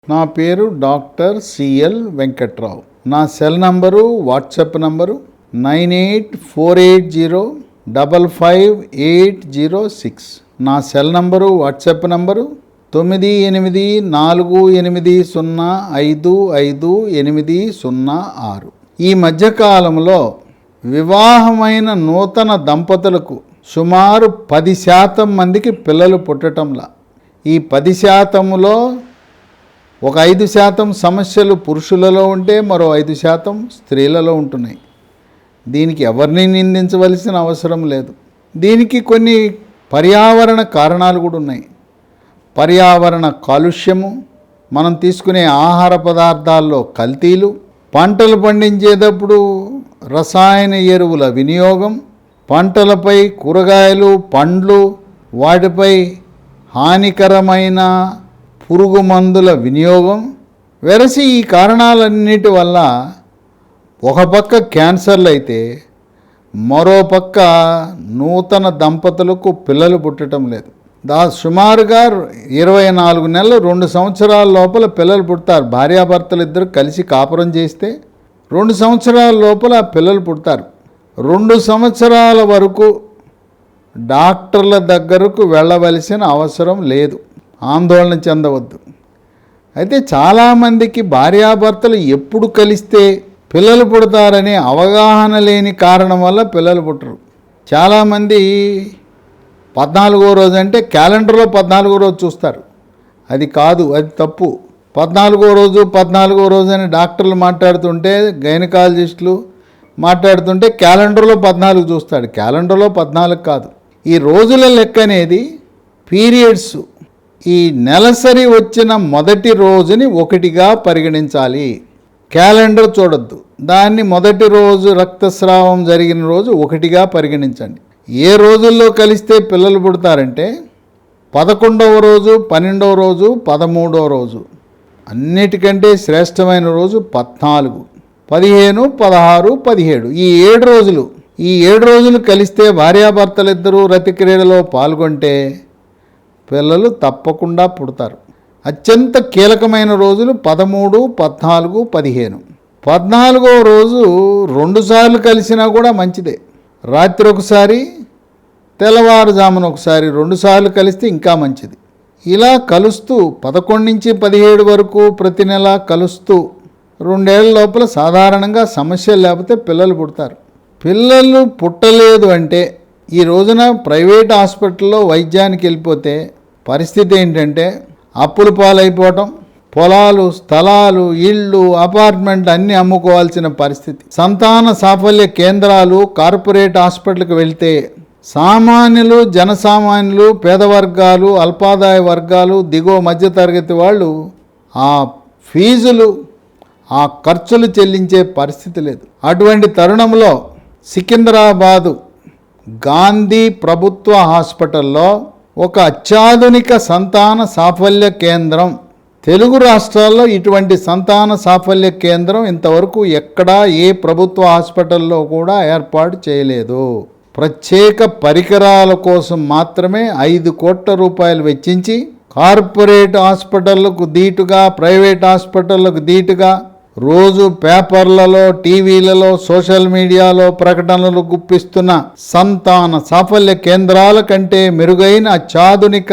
నా పేరు doctor CL Venkatrao. నా సెల్ నంబరు, వాట్సాప్ నంబరు 9848055806. నా సెల్ నంబరు, వాట్సాప్ నంబరు 9848055806. ఈ మధ్యకాలంలో వివాహమైన నూతన దంపతులకు సుమారు 10% మందికి పిల్లలు పుట్టటంలా. ఈ 10%లో ఒక 5% సమస్యలు పురుషులలో ఉంటే మరో 5% స్త్రీలలో ఉంటున్నాయి. దీనికి ఎవరిని నిందించవలసిన అవసరం లేదు. దీనికి కొన్ని పర్యావరణ కారణాలు కూడా ఉన్నాయి. పర్యావరణ కాలుష్యము, మనం తీసుకునే ఆహార పదార్థాల్లో కల్తీలు, పంటలు పండించేటప్పుడు రసాయన ఎరువుల వినియోగం, పంటలపై కూరగాయలు, పండ్లు, వాటిపై హానికరమైన పురుగు మందుల వినియోగం. వెరసి ఈ కారణాలన్నిటి వల్ల ఒక పక్క క్యాన్సర్లు అయితే మరో పక్క నూతన దంపతులకు పిల్లలు పుట్టడం లేదు. సుమారుగా 24 నెలలు 2 సంవత్సరాల లోపల పిల్లలు పుడతారు. భార్యాభర్తలు ఇద్దరు కలిసి కాపురం చేస్తే 2 సంవత్సరాల లోపల పిల్లలు పుడతారు. 2 సంవత్సరాల వరకు డాక్టర్ల దగ్గరకు వెళ్ళవలసిన అవసరం లేదు. ఆందోళన చెందవద్దు. అయితే చాలామందికి భార్యాభర్తలు ఎప్పుడు కలిస్తే పిల్లలు పుడతారనే అవగాహన లేని కారణం వల్ల పిల్లలు పుట్టరు. చాలామంది 14వ రోజు అంటే క్యాలెండర్లో 14వ రోజు చూస్తారు. అది కాదు, అది తప్పు. 14వ రోజు అని డాక్టర్లు మాట్లాడుతుంటే, గైనకాలజిస్టులు మాట్లాడుతుంటే క్యాలెండర్లో 14 చూస్తాడు. క్యాలెండర్లో 14 కాదు. ఈ రోజుల లెక్క అనేది పీరియడ్స్, ఈ నెలసరి వచ్చిన మొదటి రోజుని 1గా పరిగణించాలి. క్యాలెండర్ చూడొద్దు. దాన్ని మొదటి రోజు రక్తస్రావం జరిగిన రోజు 1గా పరిగణించండి. ఏ రోజుల్లో కలిస్తే పిల్లలు పుడతారంటే 11వ రోజు, 12వ రోజు, 13వ రోజు. అన్నిటికంటే శ్రేష్టమైన రోజు 14, 15, 16, 17. ఈ 7 రోజులు కలిస్తే భార్యాభర్తలిద్దరూ రతిక్రీడలో పాల్గొంటే పిల్లలు తప్పకుండా పుడతారు. అత్యంత కీలకమైన రోజులు 13, 14, 15. 14వ రోజు 2 సార్లు కలిసినా కూడా మంచిదే. రాత్రి ఒకసారి, తెల్లవారుజామున ఒకసారి, 2 సార్లు కలిస్తే ఇంకా మంచిది. ఇలా కలుస్తూ 11 నుంచి 17 వరకు ప్రతి నెల కలుస్తూ 2 ఏళ్ల లోపల సాధారణంగా సమస్యలు లేకపోతే పిల్లలు పుడతారు. పిల్లలు పుట్టలేదు అంటే ఈ రోజున ప్రైవేట్ హాస్పిటల్లో వైద్యానికి వెళ్ళిపోతే పరిస్థితి ఏంటంటే అప్పులు పాలైపోవటం, పొలాలు, స్థలాలు, ఇళ్ళు, అపార్ట్మెంట్ అన్నీ అమ్ముకోవాల్సిన పరిస్థితి. సంతాన సాఫల్య కేంద్రాలు, కార్పొరేట్ హాస్పిటల్కి వెళ్తే సామాన్యులు, జనసామాన్యులు, పేద వర్గాలు, అల్పాదాయ వర్గాలు, దిగువ మధ్యతరగతి వాళ్ళు ఆ ఫీజులు, ఆ ఖర్చులు చెల్లించే పరిస్థితి లేదు. అటువంటి తరుణంలో సికింద్రాబాదు గాంధీ ప్రభుత్వ హాస్పిటల్లో ఒక అత్యాధునిక సంతాన సాఫల్య కేంద్రం, తెలుగు రాష్ట్రాల్లో ఇటువంటి సంతాన సాఫల్య కేంద్రం ఇంతవరకు ఎక్కడా ఏ ప్రభుత్వ హాస్పిటల్లో కూడా ఏర్పాటు చేయలేదు. ప్రత్యేక పరికరాల కోసం మాత్రమే 5 కోట్ల రూపాయలు వెచ్చించి కార్పొరేట్ హాస్పిటళ్లకు ధీటుగా, ప్రైవేట్ హాస్పిటళ్లకు ధీటుగా రోజు పేపర్లలో, టీవీలలో, సోషల్ మీడియాలో ప్రకటనలు గుప్పిస్తున్న సంతాన సాఫల్య కేంద్రాల కంటే మెరుగైన అత్యాధునిక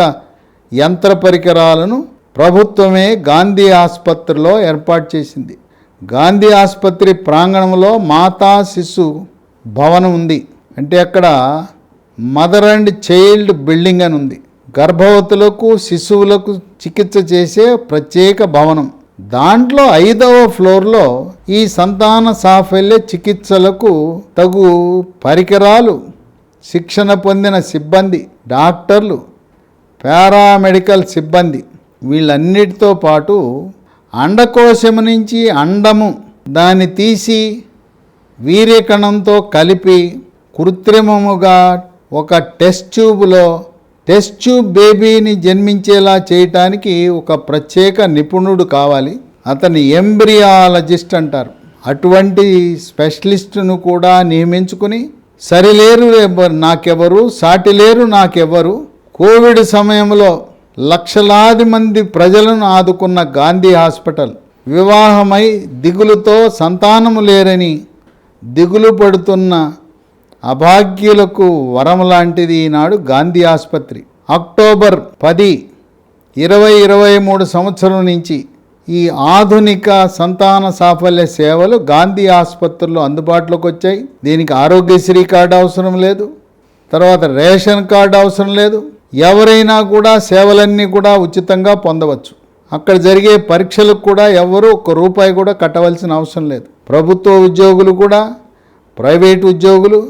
యంత్ర పరికరాలను ప్రభుత్వమే గాంధీ ఆసుపత్రిలో ఏర్పాటు చేసింది. గాంధీ ఆసుపత్రి ప్రాంగణంలో మాతా శిశు భవనం ఉంది. అంటే అక్కడ మదర్ అండ్ చైల్డ్ బిల్డింగ్ అని ఉంది. గర్భవతులకు, శిశువులకు చికిత్స చేసే ప్రత్యేక భవనం. దాంట్లో 5వ ఫ్లోర్లో ఈ సంతాన సాఫల్య చికిత్సలకు తగు పరికరాలు, శిక్షణ పొందిన సిబ్బంది, డాక్టర్లు, పారామెడికల్ సిబ్బంది, వీళ్ళన్నిటితో పాటు అండకోశము నుంచి అండము దాన్ని తీసి వీర్యకణంతో కలిపి కృత్రిమముగా ఒక టెస్ట్ ట్యూబ్ బేబీని జన్మించేలా చేయటానికి ఒక ప్రత్యేక నిపుణుడు కావాలి. అతని ఎంబ్రియాలజిస్ట్ అంటారు. అటువంటి స్పెషలిస్టును కూడా నియమించుకుని సరిలేరు నాకెవరు, సాటిలేరు నాకెవరు, కోవిడ్ సమయంలో లక్షలాది మంది ప్రజలను ఆదుకున్న గాంధీ హాస్పిటల్. వివాహమై దిగులుతో సంతానము లేరని దిగులు పడుతున్న అభాగ్యులకు వరం లాంటిది ఈనాడు గాంధీ ఆసుపత్రి. అక్టోబర్ 10, 2023 సంవత్సరం నుంచి ఈ ఆధునిక సంతాన సాఫల్య సేవలు గాంధీ ఆసుపత్రుల్లో అందుబాటులోకి వచ్చాయి. దీనికి ఆరోగ్యశ్రీ కార్డు అవసరం లేదు, తర్వాత రేషన్ కార్డు అవసరం లేదు. ఎవరైనా కూడా సేవలన్నీ కూడా ఉచితంగా పొందవచ్చు. అక్కడ జరిగే పరీక్షలకు కూడా ఎవరు ₹1 కూడా కట్టవలసిన అవసరం లేదు. ప్రభుత్వ ఉద్యోగులు కూడా, ప్రైవేటు ఉద్యోగులు,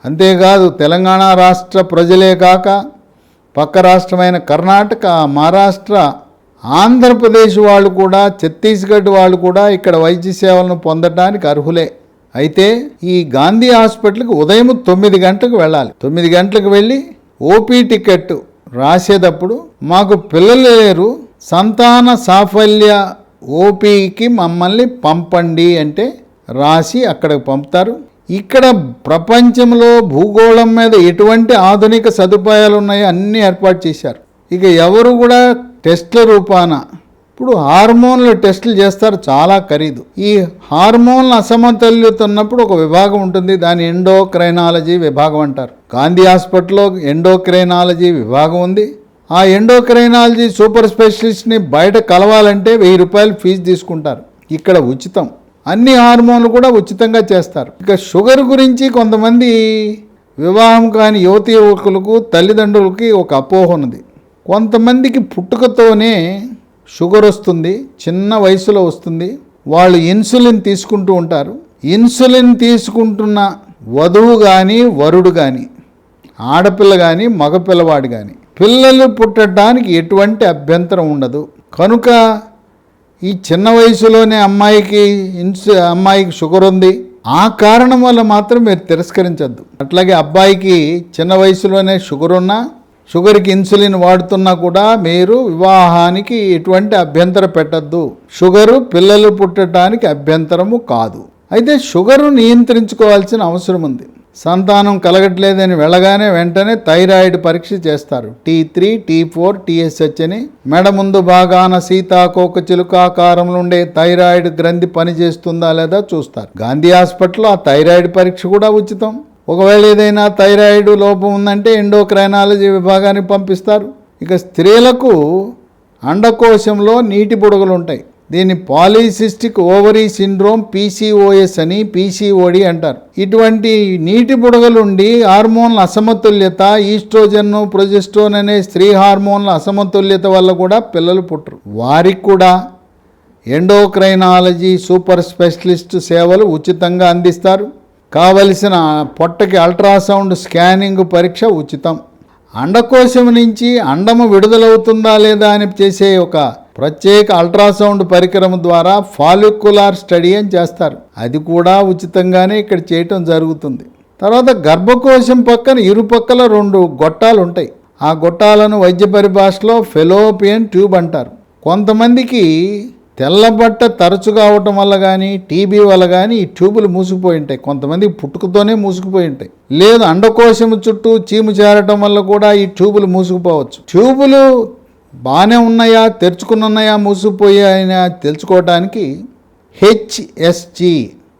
అంతేకాదు తెలంగాణ రాష్ట్ర ప్రజలే కాక పక్క రాష్ట్రమైన కర్ణాటక, మహారాష్ట్ర, ఆంధ్రప్రదేశ్ వాళ్ళు కూడా, ఛత్తీస్గఢ్ వాళ్ళు కూడా ఇక్కడ వైద్య సేవలను పొందడానికి అర్హులే. అయితే ఈ గాంధీ హాస్పిటల్కి ఉదయం 9 గంటలకు వెళ్ళాలి. 9 గంటలకు వెళ్ళి ఓపీ టికెట్ రాసేటప్పుడు మాకు పిల్లలు లేరు, సంతాన సాఫల్య ఓపీకి మమ్మల్ని పంపండి అంటే రాసి అక్కడికి పంపుతారు. ఇక్కడ ప్రపంచంలో భూగోళం మీద ఎటువంటి ఆధునిక సదుపాయాలు ఉన్నాయో అన్నీ ఏర్పాటు చేశారు. ఇక ఎవరు కూడా టెస్ట్ల రూపాన ఇప్పుడు హార్మోన్ల టెస్టులు చేస్తారు, చాలా ఖరీదు. ఈ హార్మోన్ల అసమతుల్యత ఉన్నప్పుడు ఒక విభాగం ఉంటుంది, దాని ఎండోక్రైనాలజీ విభాగం అంటారు. గాంధీ హాస్పిటల్లో ఎండోక్రైనాలజీ విభాగం ఉంది. ఆ ఎండోక్రైనాలజీ సూపర్ స్పెషలిస్ట్ని బయట కలవాలంటే ₹1000 ఫీజు తీసుకుంటారు. ఇక్కడ ఉచితం. అన్ని హార్మోన్లు కూడా ఉచితంగా చేస్తారు. ఇక షుగర్ గురించి కొంతమంది వివాహం కాని యువతీ యువకులకు, తల్లిదండ్రులకి ఒక అపోహ ఉన్నది. కొంతమందికి పుట్టుకతోనే షుగర్ వస్తుంది, చిన్న వయసులో వస్తుంది. వాళ్ళు ఇన్సులిన్ తీసుకుంటూ ఉంటారు. ఇన్సులిన్ తీసుకుంటున్న వధువు కానీ, వరుడు కానీ, ఆడపిల్ల కానీ, మగపిల్లవాడు కానీ పిల్లలు పుట్టడానికి ఎటువంటి అభ్యంతరం ఉండదు. కనుక ఈ చిన్న వయసులోనే అమ్మాయికి షుగర్ ఉంది, ఆ కారణం వల్ల మాత్రం మీరు తిరస్కరించద్దు. అట్లాగే అబ్బాయికి చిన్న వయసులోనే షుగర్ ఉన్నా, షుగర్కి ఇన్సులిన్ వాడుతున్నా కూడా మీరు వివాహానికి ఎటువంటి అభ్యంతరం పెట్టద్దు. షుగరు పిల్లలు పుట్టడానికి అభ్యంతరము కాదు. అయితే షుగరు నియంత్రించుకోవాల్సిన అవసరం ఉంది. సంతానం కలగట్లేదని వెళ్ళగానే వెంటనే థైరాయిడ్ పరీక్ష చేస్తారు. T3, T4, TSH అని. మెడ ముందు భాగాన సీతాకోక చిలుకాకారంలో ఉండే థైరాయిడ్ గ్రంథి పనిచేస్తుందా లేదా చూస్తారు. గాంధీ హాస్పిటల్లో ఆ థైరాయిడ్ పరీక్ష కూడా ఉచితం. ఒకవేళ ఏదైనా థైరాయిడ్ లోపం ఉందంటే ఎండోక్రైనాలజీ విభాగానికి పంపిస్తారు. ఇక స్త్రీలకు అండకోశంలో నీటి బుడగలు ఉంటాయి. దీన్ని పాలిసిస్టిక్ ఓవరీ సిండ్రోమ్, PCOS అని, PCOD అంటారు. ఇటువంటి నీటి బుడగలుండి హార్మోన్ల అసమతుల్యత, ఈస్ట్రోజన్, ప్రొజెస్ట్రోన్ అనే స్త్రీ హార్మోన్ల అసమతుల్యత వల్ల కూడా పిల్లలు పుట్టరు. వారికి కూడా ఎండోక్రైనాలజీ సూపర్ స్పెషలిస్ట్ సేవలు ఉచితంగా అందిస్తారు. కావలసిన పొట్టకి అల్ట్రాసౌండ్ స్కానింగ్ పరీక్ష ఉచితం. అండకోశం నుంచి అండము విడుదలవుతుందా లేదా అని చేసే ఒక ప్రత్యేక అల్ట్రాసౌండ్ పరికరం ద్వారా ఫాలిక్యులార్ స్టడీ అని చేస్తారు. అది కూడా ఉచితంగానే ఇక్కడ చేయటం జరుగుతుంది. తర్వాత గర్భకోశం పక్కన ఇరుపక్కల 2 గొట్టాలు ఉంటాయి. ఆ గొట్టాలను వైద్య పరిభాషలో ఫెలోపియన్ ట్యూబ్ అంటారు. కొంతమందికి తెల్లబట్ట తరచుగా అవటం వల్ల కానీ, టీబీ వల్ల కానీ ఈ ట్యూబులు మూసుకుపోయి ఉంటాయి. కొంతమందికి పుట్టుకతోనే మూసుకుపోయి ఉంటాయి. లేదు అండకోశము చుట్టూ చీము చేరటం వల్ల కూడా ఈ ట్యూబులు మూసుకుపోవచ్చు. ట్యూబులు బాగానే ఉన్నాయా, తెరుచుకుని ఉన్నాయా, మూసుకుపోయాయా తెలుసుకోవడానికి HSG,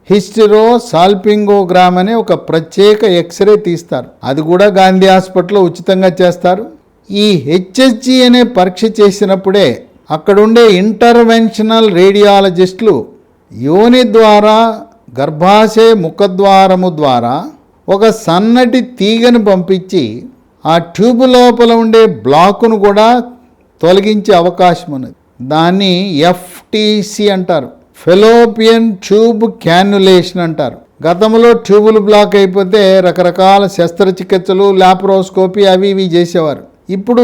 హిస్టెరో సాల్పింగోగ్రామ్ అనే ఒక ప్రత్యేక ఎక్స్రే తీస్తారు. అది కూడా గాంధీ హాస్పిటల్లో ఉచితంగా చేస్తారు. ఈ HSG అనే పరీక్ష చేసినప్పుడే అక్కడుండే ఇంటర్వెన్షనల్ రేడియాలజిస్టులు యోని ద్వారా, గర్భాశయ ముఖద్వారము ద్వారా ఒక సన్నటి తీగను పంపించి ఆ ట్యూబ్ లోపల ఉండే బ్లాకును కూడా తొలగించే అవకాశం ఉన్నది. దాన్ని FTC అంటారు, ఫెలోపియన్ ట్యూబ్ క్యాన్యులేషన్ అంటారు. గతంలో ట్యూబులు బ్లాక్ అయిపోతే రకరకాల శస్త్రచికిత్సలు, లాప్రోస్కోపీ అవి ఇవి చేసేవారు. ఇప్పుడు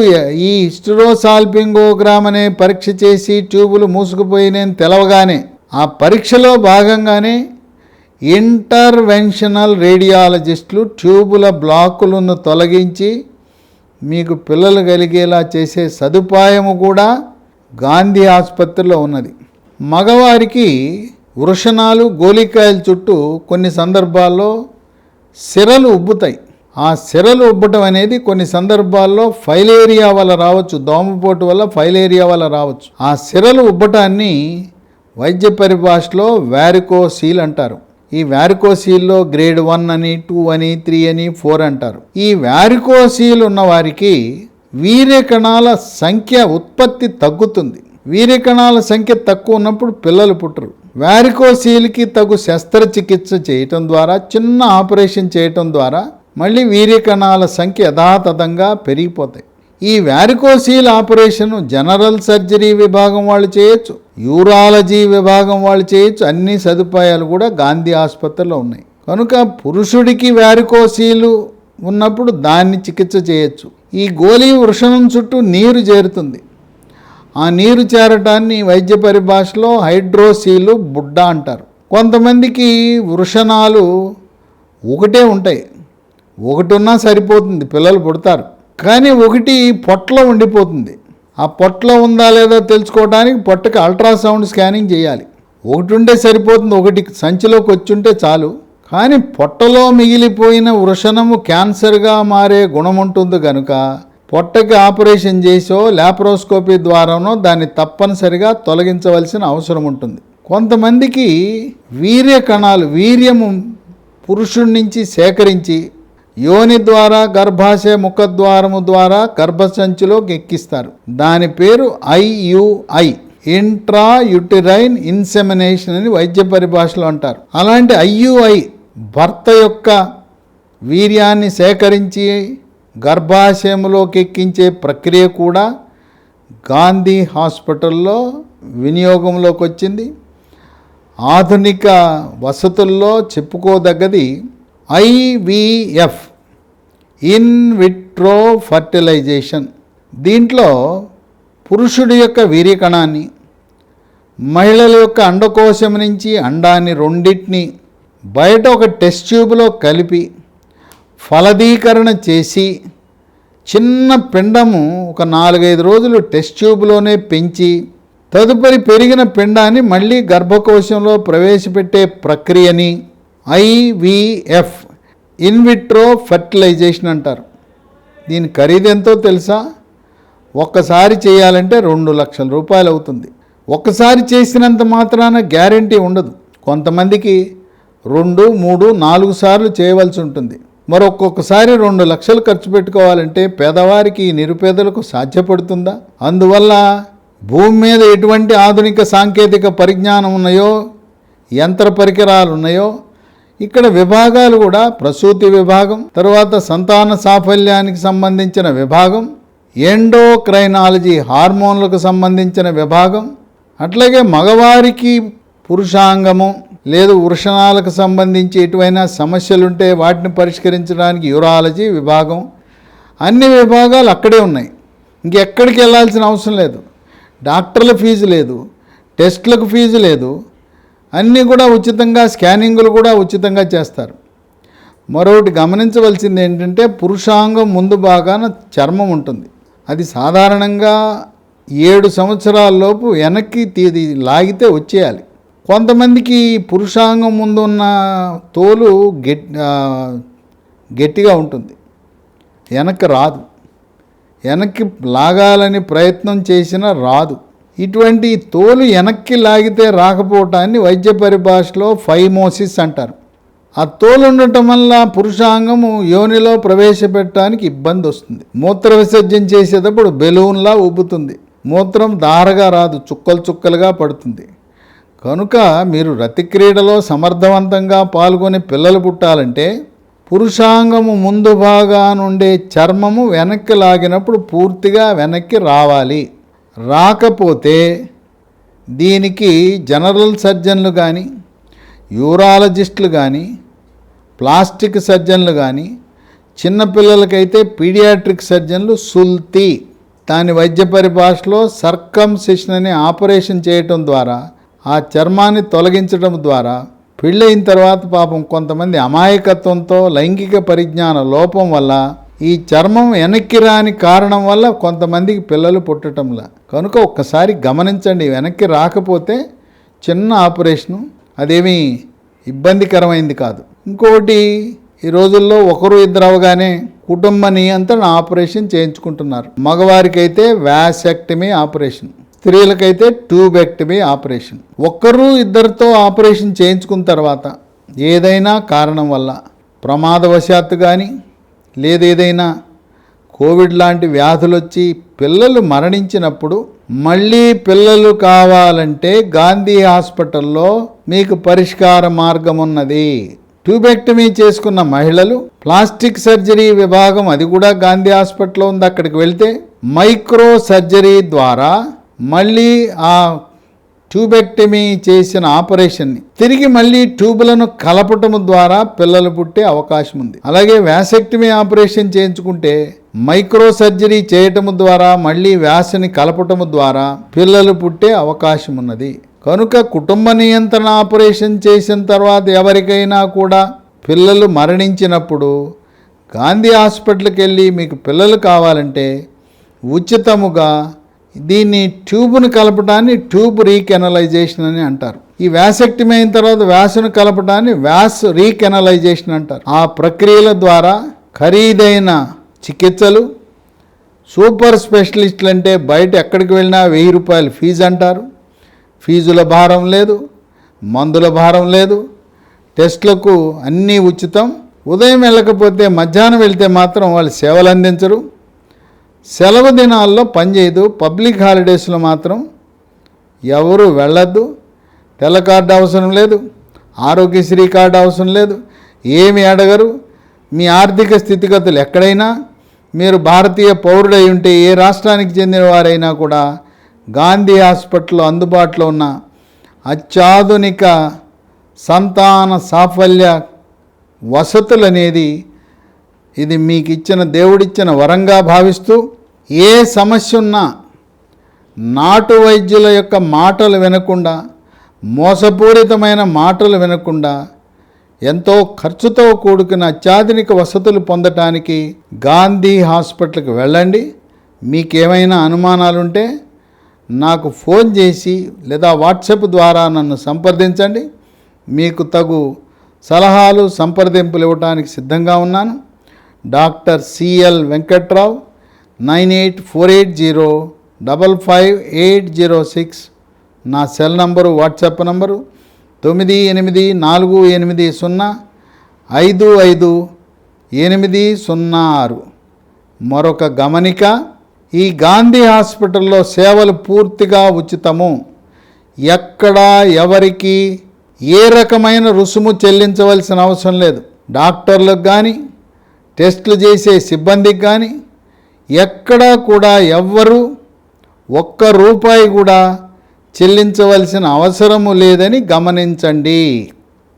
ఈ హిస్టెరోసాల్పింగోగ్రామ్ అనే పరీక్ష చేసి ట్యూబులు మూసుకుపోయినని తెలవగానే ఆ పరీక్షలో భాగంగానే ఇంటర్వెన్షనల్ రేడియాలజిస్టులు ట్యూబుల బ్లాకులను తొలగించి మీకు పిల్లలు కలిగేలా చేసే సదుపాయము కూడా గాంధీ ఆసుపత్రిలో ఉన్నది. మగవారికి వృషణాలు, గోలికాయల చుట్టూ కొన్ని సందర్భాల్లో సిరలు ఉబ్బుతాయి. ఆ సిరలు ఉబ్బటం అనేది కొన్ని సందర్భాల్లో ఫైలేరియా వల్ల రావచ్చు, దోమపోటు వల్ల ఫైలేరియా వల్ల రావచ్చు. ఆ సిరలు ఉబ్బటాన్ని వైద్య పరిభాషలో వ్యారికోసీల్ అంటారు. ఈ వ్యారికోసీల్లో గ్రేడ్ 1 అని, 2 అని, 3 అని, 4 అంటారు. ఈ వ్యారికోసీల్ ఉన్న వారికి వీర్యకణాల సంఖ్య ఉత్పత్తి తగ్గుతుంది. వీర్యకణాల సంఖ్య తక్కువ ఉన్నప్పుడు పిల్లలు పుట్టరు. వ్యారికోసీల్కి తగు శస్త్రచికిత్స చేయటం ద్వారా, చిన్న ఆపరేషన్ చేయటం ద్వారా మళ్ళీ వీర్యకణాల సంఖ్య యథాతథంగా పెరిగిపోతాయి. ఈ వ్యారికోసీల్ ఆపరేషన్ జనరల్ సర్జరీ విభాగం వాళ్ళు చేయొచ్చు, యూరాలజీ విభాగం వాళ్ళు చేయొచ్చు. అన్ని సదుపాయాలు కూడా గాంధీ ఆసుపత్రిలో ఉన్నాయి. కనుక పురుషుడికి వ్యారికోసీలు ఉన్నప్పుడు దాన్ని చికిత్స చేయొచ్చు. ఈ గోళీ వృషణం చుట్టూ నీరు చేరుతుంది. ఆ నీరు చేరటాన్ని వైద్య పరిభాషలో హైడ్రోసీలు బుడ్డ అంటారు. కొంతమందికి వృషణాలు ఒకటే ఉంటాయి, ఒకటి ఉన్నా సరిపోతుంది, పిల్లలు పుడతారు. కానీ ఒకటి పొట్టలో ఉండిపోతుంది. ఆ పొట్టలో ఉందా లేదా తెలుసుకోవడానికి పొట్టకి అల్ట్రాసౌండ్ స్కానింగ్ చేయాలి. ఒకటి ఉంటే సరిపోతుంది, ఒకటి సంచిలోకి వచ్చుంటే చాలు. కానీ పొట్టలో మిగిలిపోయిన వృషణము క్యాన్సర్గా మారే గుణం ఉంటుంది కనుక పొట్టకి ఆపరేషన్ చేసో లాప్రోస్కోపీ ద్వారానో దాన్ని తప్పనిసరిగా తొలగించవలసిన అవసరం ఉంటుంది. కొంతమందికి వీర్యము పురుషుడి నుంచి సేకరించి యోని ద్వారా, గర్భాశయ ముఖద్వారము ద్వారా గర్భసంచిలోకి ఎక్కిస్తారు. దాని పేరు IUI, ఇంట్రా యుటరైన్ ఇన్సెమినేషన్ అని వైద్య పరిభాషలో అంటారు. అలాంటి IUI భర్త యొక్క వీర్యాన్ని సేకరించి గర్భాశయంలోకి ఎక్కించే ప్రక్రియ కూడా గాంధీ హాస్పిటల్లో వినియోగంలోకి వచ్చింది. ఆధునిక వసతుల్లో చెప్పుకోదగ్గది IVF, ఇన్ విట్రో ఫర్టిలైజేషన్. దీంట్లో పురుషుడి యొక్క వీర్యకణాన్ని, మహిళల యొక్క అండకోశం నుంచి అండాన్ని రెండింటిని బయట ఒక టెస్ట్ ట్యూబ్లో కలిపి ఫలదీకరణ చేసి చిన్న పిండము ఒక 4-5 రోజులు టెస్ట్ ట్యూబ్లోనే పెంచి తదుపరి పెరిగిన పిండాన్ని మళ్ళీ గర్భకోశంలో ప్రవేశపెట్టే ప్రక్రియని IVF, ఇన్ విట్రో ఫర్టిలైజేషన్ అంటారు. దీని ఖరీదు ఎంతో తెలుసా? ఒక్కసారి చేయాలంటే 2 లక్షల రూపాయలు అవుతుంది. ఒక్కసారి చేసినంత మాత్రాన గ్యారంటీ ఉండదు. కొంతమందికి 2, 3, 4 సార్లు చేయవలసి ఉంటుంది. మరొక్కొక్కసారి 2 లక్షలు ఖర్చు పెట్టుకోవాలంటే పేదవారికి, నిరుపేదలకు సాధ్యపడుతుందా? అందువల్ల భూమి మీద ఎటువంటి ఆధునిక సాంకేతిక పరిజ్ఞానం ఉన్నాయో, యంత్ర పరికరాలు ఉన్నాయో, ఇక్కడ విభాగాలు కూడా ప్రసూతి విభాగం, తర్వాత సంతాన సాఫల్యానికి సంబంధించిన విభాగం, ఎండోక్రైనాలజీ హార్మోన్లకు సంబంధించిన విభాగం, అట్లాగే మగవారికి పురుషాంగము లేదు వృషణాలకు సంబంధించి ఎటువైనా సమస్యలుంటే వాటిని పరిష్కరించడానికి యూరాలజీ విభాగం, అన్ని విభాగాలు అక్కడే ఉన్నాయి. ఇంకెక్కడికి వెళ్ళాల్సిన అవసరం లేదు. డాక్టర్ల ఫీజు లేదు, టెస్టులకు ఫీజు లేదు, అన్నీ కూడా ఉచితంగా, స్కానింగులు కూడా ఉచితంగా చేస్తారు. మరొకటి గమనించవలసింది ఏంటంటే పురుషాంగం ముందు భాగాన చర్మం ఉంటుంది. అది సాధారణంగా 7 సంవత్సరాల లోపు వెనక్కి లాగితే వచ్చేయాలి. కొంతమందికి పురుషాంగం ముందు ఉన్న తోలు గట్టిగా ఉంటుంది, వెనక్కి రాదు. వెనక్కి లాగాలని ప్రయత్నం చేసినా రాదు. ఇటువంటి తోలు వెనక్కి లాగితే రాకపోవటాన్ని వైద్య పరిభాషలో ఫైమోసిస్ అంటారు. ఆ తోలు ఉండటం వల్ల పురుషాంగము యోనిలో ప్రవేశపెట్టడానికి ఇబ్బంది వస్తుంది. మూత్ర విసర్జన చేసేటప్పుడు బెలూన్లా ఉబ్బుతుంది. మూత్రం దారగా రాదు, చుక్కలు చుక్కలుగా పడుతుంది. కనుక మీరు రతి క్రీడలో సమర్థవంతంగా పాల్గొని పిల్లలు పుట్టాలంటే పురుషాంగము ముందు భాగానుండే చర్మము వెనక్కి లాగినప్పుడు పూర్తిగా వెనక్కి రావాలి. రాకపోతే దీనికి జనరల్ సర్జన్లు కానీ, యూరాలజిస్టులు కానీ, ప్లాస్టిక్ సర్జన్లు కానీ, చిన్నపిల్లలకైతే పీడియాట్రిక్ సర్జన్లు సుల్తి, దాని వైద్య పరిభాషలో సర్కంసిషన్ అనే ఆపరేషన్ చేయటం ద్వారా, ఆ చర్మాన్ని తొలగించడం ద్వారా పెళ్ళయిన తర్వాత పాపం కొంతమంది అమాయకత్వంతో, లైంగిక పరిజ్ఞాన లోపం వల్ల, ఈ చర్మం వెనక్కి రాని కారణం వల్ల కొంతమందికి పిల్లలు పుట్టడంలా. కనుక ఒక్కసారి గమనించండి, వెనక్కి రాకపోతే చిన్న ఆపరేషను, అదేమీ ఇబ్బందికరమైంది కాదు. ఇంకోటి ఈ రోజుల్లో ఒకరు ఇద్దరు అవగానే కుటుంబ నియంత్రణ ఆపరేషన్ చేయించుకుంటున్నారు. మగవారికైతే వ్యాసెక్టమీ ఆపరేషన్, స్త్రీలకైతే ట్యూబెక్టమీ ఆపరేషన్. ఒక్కరు ఇద్దరితో ఆపరేషన్ చేయించుకున్న తర్వాత ఏదైనా కారణం వల్ల ప్రమాదవశాత్తు కానీ లేదేదైనా కోవిడ్ లాంటి వ్యాధులు వచ్చి పిల్లలు మరణించినప్పుడు మళ్ళీ పిల్లలు కావాలంటే గాంధీ హాస్పిటల్లో మీకు పరిష్కార మార్గం ఉన్నది. ట్యూబెక్టమీ చేసుకున్న మహిళలు ప్లాస్టిక్ సర్జరీ విభాగం, అది కూడా గాంధీ హాస్పిటల్లో ఉంది. అక్కడికి వెళ్తే మైక్రో సర్జరీ ద్వారా మళ్ళీ ఆ ట్యూబెక్టమీ చేసిన ఆపరేషన్ని తిరిగి మళ్ళీ ట్యూబులను కలపటం ద్వారా పిల్లలు పుట్టే అవకాశం ఉంది. అలాగే వ్యాసెక్టమీ ఆపరేషన్ చేయించుకుంటే మైక్రో సర్జరీ చేయటం ద్వారా మళ్ళీ వ్యాసని కలపటం ద్వారా పిల్లలు పుట్టే అవకాశం ఉన్నది. కనుక కుటుంబ నియంత్రణ ఆపరేషన్ చేసిన తర్వాత ఎవరికైనా కూడా పిల్లలు మరణించినప్పుడు గాంధీ హాస్పిటల్కి వెళ్ళి మీకు పిల్లలు కావాలంటే ఉచితముగా దీన్ని ట్యూబ్ను కలపడాన్ని ట్యూబ్ రీకెనలైజేషన్ అని అంటారు. ఈ వ్యాసెక్టమీ అయిన తర్వాత వ్యాసను కలపడాన్ని వ్యాస్ రీకెనలైజేషన్ అంటారు. ఆ ప్రక్రియల ద్వారా ఖరీదైన చికిత్సలు, సూపర్ స్పెషలిస్టులు అంటే బయట ఎక్కడికి వెళ్ళినా 1000 రూపాయలు ఫీజు అంటారు. ఫీజుల భారం లేదు, మందుల భారం లేదు, టెస్టులకు అన్నీ ఉచితం. ఉదయం వెళ్ళకపోతే మధ్యాహ్నం వెళ్తే మాత్రం వాళ్ళు సేవలు అందించరు. సెలవు దినాల్లో పనిచేయదు. పబ్లిక్ హాలిడేస్లో మాత్రం ఎవరు వెళ్ళద్దు. తెల్ల కార్డు అవసరం లేదు, ఆరోగ్యశ్రీ కార్డు అవసరం లేదు, ఏమి అడగరు. మీ ఆర్థిక స్థితిగతులు ఎక్కడైనా మీరు భారతీయ పౌరుడై ఉంటే ఏ రాష్ట్రానికి చెందిన వారైనా కూడా గాంధీ హాస్పిటల్లో అందుబాటులో ఉన్న అత్యాధునిక సంతాన సాఫల్య వసతులు అనేది ఇది మీకు ఇచ్చిన దేవుడిచ్చిన వరంగా భావిస్తూ, ఏ సమస్య ఉన్నా నాటు వైద్యుల యొక్క మాటలు వినకుండా, మోసపూరితమైన మాటలు వినకుండా ఎంతో ఖర్చుతో కూడుకున్న అత్యాధునిక వసతులు పొందటానికి గాంధీ హాస్పిటల్కి వెళ్ళండి. మీకేమైనా అనుమానాలుంటే నాకు ఫోన్ చేసి లేదా వాట్సాప్ ద్వారా నన్ను సంప్రదించండి. మీకు తగు సలహాలు సంప్రదింపులు ఇవ్వడానికి సిద్ధంగా ఉన్నాను. డాక్టర్ సిఎల్ వెంకట్రావు, 9848055806 నా సెల్ నంబరు, వాట్సాప్ నంబరు 9848055806. మరొక గమనిక, ఈ గాంధీ హాస్పిటల్లో సేవలు పూర్తిగా ఉచితము. ఎక్కడా ఎవరికి ఏ రకమైన రుసుము చెల్లించవలసిన అవసరం లేదు. డాక్టర్లకు కానీ టెస్టులు చేసే సిబ్బందికి కానీ ఎక్కడా కూడా ఎవ్వరూ ₹1 కూడా చెల్లించవలసిన అవసరము లేదని గమనించండి.